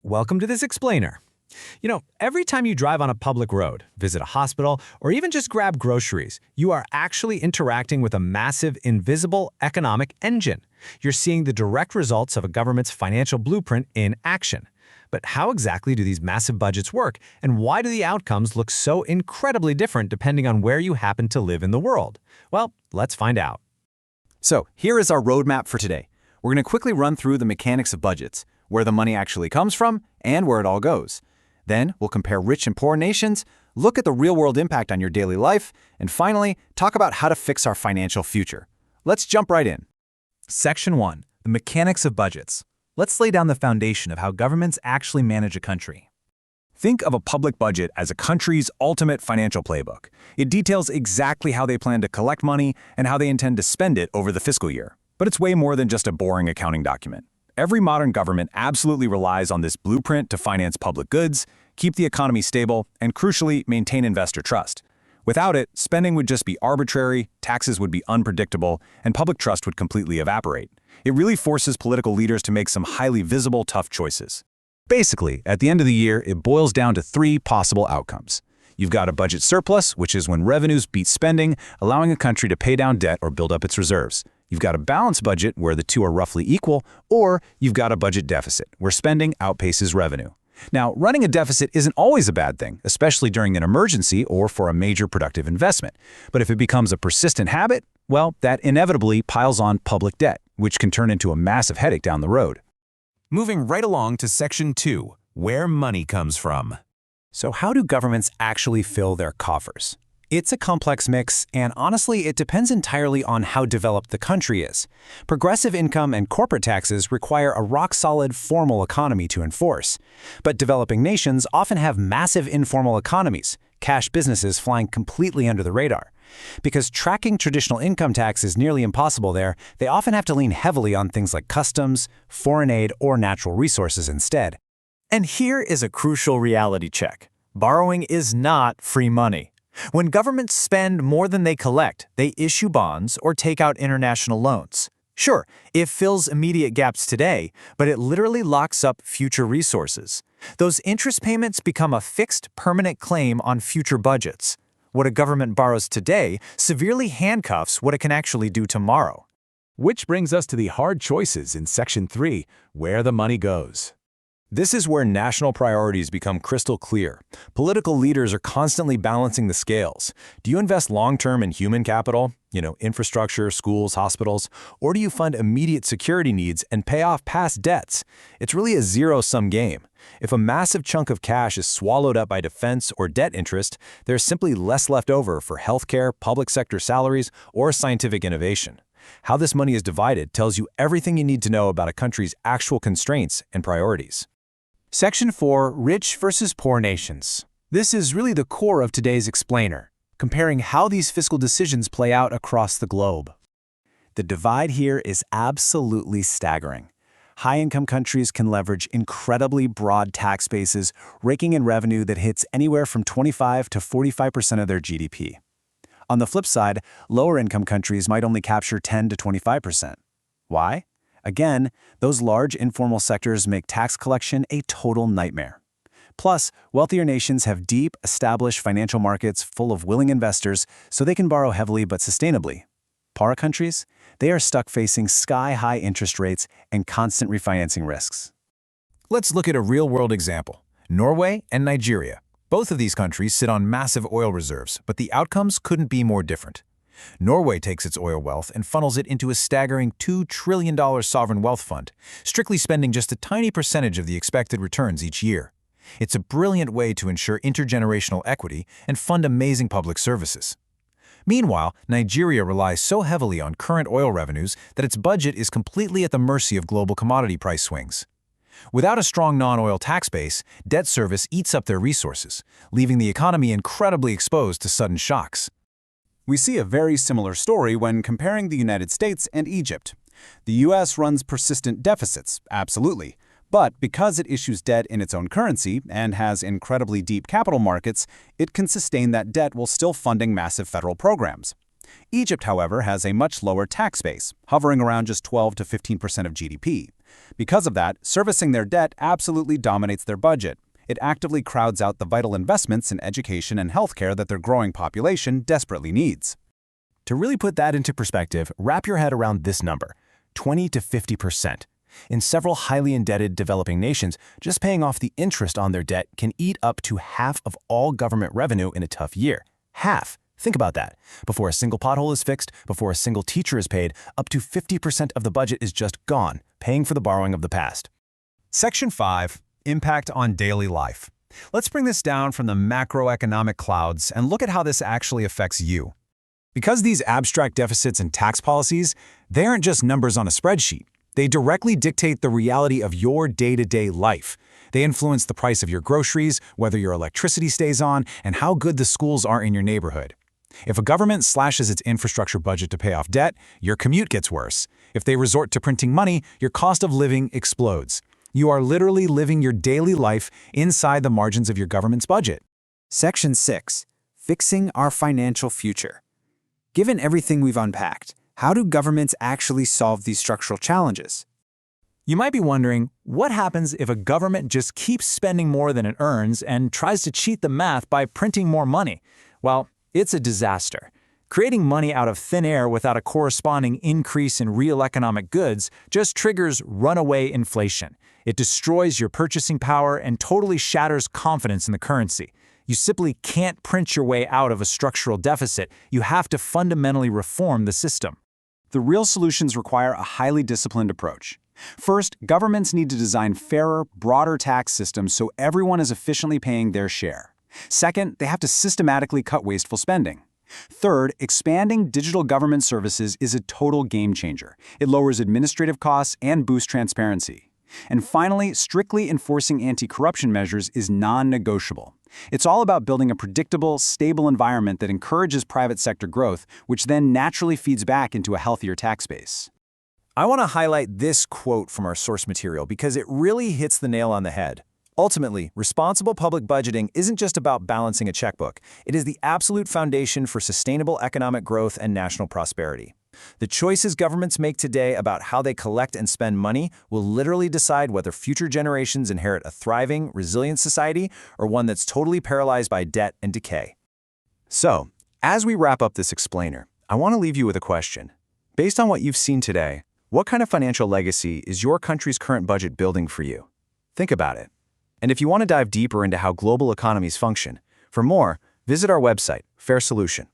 welcome to this explainer. Every time you drive on a public road, visit a hospital, or even just grab groceries, you are actually interacting with a massive, invisible economic engine. You're seeing the direct results of a government's financial blueprint in action. But how exactly do these massive budgets work, and why do the outcomes look so incredibly different depending on where you happen to live in the world? Well, let's find out. So here is our roadmap for today. We're going to quickly run through the mechanics of budgets, where the money actually comes from, and where it all goes. Then we'll compare rich and poor nations, look at the real-world impact on your daily life, and finally, talk about how to fix our financial future. Let's jump right in. Section 1. The mechanics of budgets. Let's lay down the foundation of how governments actually manage a country. Think of a public budget as a country's ultimate financial playbook. It details exactly how they plan to collect money and how they intend to spend it over the fiscal year. But it's way more than just a boring accounting document. Every modern government absolutely relies on this blueprint to finance public goods, keep the economy stable, and crucially, maintain investor trust. Without it, spending would just be arbitrary, taxes would be unpredictable, and public trust would completely evaporate. It really forces political leaders to make some highly visible, tough choices. Basically, at the end of the year, it boils down to three possible outcomes. You've got a budget surplus, which is when revenues beat spending, allowing a country to pay down debt or build up its reserves. You've got a balanced budget, where the two are roughly equal, or you've got a budget deficit, where spending outpaces revenue. Now, running a deficit isn't always a bad thing, especially during an emergency or for a major productive investment. But if it becomes a persistent habit, well, that inevitably piles on public debt, which can turn into a massive headache down the road. Moving right along to Section 2, where money comes from. So how do governments actually fill their coffers? It's a complex mix, and honestly, it depends entirely on how developed the country is. Progressive income and corporate taxes require a rock-solid formal economy to enforce. But developing nations often have massive informal economies, cash businesses flying completely under the radar. Because tracking traditional income tax is nearly impossible there, they often have to lean heavily on things like customs, foreign aid, or natural resources instead. And here is a crucial reality check. Borrowing is not free money. When governments spend more than they collect, they issue bonds or take out international loans. Sure, it fills immediate gaps today, but it literally locks up future resources. Those interest payments become a fixed, permanent claim on future budgets. What a government borrows today severely handcuffs what it can actually do tomorrow. Which brings us to the hard choices in Section 3, where the money goes. This is where national priorities become crystal clear. Political leaders are constantly balancing the scales. Do you invest long-term in human capital, infrastructure, schools, hospitals, or do you fund immediate security needs and pay off past debts? It's really a zero-sum game. If a massive chunk of cash is swallowed up by defense or debt interest, there's simply less left over for healthcare, public sector salaries, or scientific innovation. How this money is divided tells you everything you need to know about a country's actual constraints and priorities. Section 4. Rich versus poor nations. This is really the core of today's explainer, comparing how these fiscal decisions play out across the globe. The divide here is absolutely staggering. High-income countries can leverage incredibly broad tax bases, raking in revenue that hits anywhere from 25 to 45% of their GDP. On the flip side, lower-income countries might only capture 10 to 25%. Why? Again, those large informal sectors make tax collection a total nightmare. Plus, wealthier nations have deep, established financial markets full of willing investors, so they can borrow heavily but sustainably. Poorer countries? They are stuck facing sky-high interest rates and constant refinancing risks. Let's look at a real-world example. Norway and Nigeria. Both of these countries sit on massive oil reserves, but the outcomes couldn't be more different. Norway takes its oil wealth and funnels it into a staggering $2 trillion sovereign wealth fund, strictly spending just a tiny percentage of the expected returns each year. It's a brilliant way to ensure intergenerational equity and fund amazing public services. Meanwhile, Nigeria relies so heavily on current oil revenues that its budget is completely at the mercy of global commodity price swings. Without a strong non-oil tax base, debt service eats up their resources, leaving the economy incredibly exposed to sudden shocks. We see a very similar story when comparing the United States and Egypt. The U.S. runs persistent deficits, absolutely, but because it issues debt in its own currency and has incredibly deep capital markets, it can sustain that debt while still funding massive federal programs. Egypt, however, has a much lower tax base, hovering around just 12 to 15% of GDP. Because of that, servicing their debt absolutely dominates their budget. It actively crowds out the vital investments in education and healthcare that their growing population desperately needs. To really put that into perspective, wrap your head around this number, 20 to 50%. In several highly indebted developing nations, just paying off the interest on their debt can eat up to half of all government revenue in a tough year. Half. Think about that. Before a single pothole is fixed, before a single teacher is paid, up to 50% of the budget is just gone, paying for the borrowing of the past. Section 5. Impact on daily life. Let's bring this down from the macroeconomic clouds and look at how this actually affects you. Because these abstract deficits and tax policies, they aren't just numbers on a spreadsheet. They directly dictate the reality of your day-to-day life. They influence the price of your groceries, whether your electricity stays on, and how good the schools are in your neighborhood. If a government slashes its infrastructure budget to pay off debt, your commute gets worse. If they resort to printing money, your cost of living explodes. You are literally living your daily life inside the margins of your government's budget. Section 6. Fixing our financial future. Given everything we've unpacked, how do governments actually solve these structural challenges? You might be wondering, what happens if a government just keeps spending more than it earns and tries to cheat the math by printing more money? Well, it's a disaster. Creating money out of thin air without a corresponding increase in real economic goods just triggers runaway inflation. It destroys your purchasing power and totally shatters confidence in the currency. You simply can't print your way out of a structural deficit. You have to fundamentally reform the system. The real solutions require a highly disciplined approach. First, governments need to design fairer, broader tax systems so everyone is efficiently paying their share. Second, they have to systematically cut wasteful spending. Third, expanding digital government services is a total game changer. It lowers administrative costs and boosts transparency. And finally, strictly enforcing anti-corruption measures is non-negotiable. It's all about building a predictable, stable environment that encourages private sector growth, which then naturally feeds back into a healthier tax base. I want to highlight this quote from our source material because it really hits the nail on the head. Ultimately, responsible public budgeting isn't just about balancing a checkbook. It is the absolute foundation for sustainable economic growth and national prosperity. The choices governments make today about how they collect and spend money will literally decide whether future generations inherit a thriving, resilient society or one that's totally paralyzed by debt and decay. So, as we wrap up this explainer, I want to leave you with a question. Based on what you've seen today, what kind of financial legacy is your country's current budget building for you? Think about it. And if you want to dive deeper into how global economies function, for more, visit our website, Fair Solution.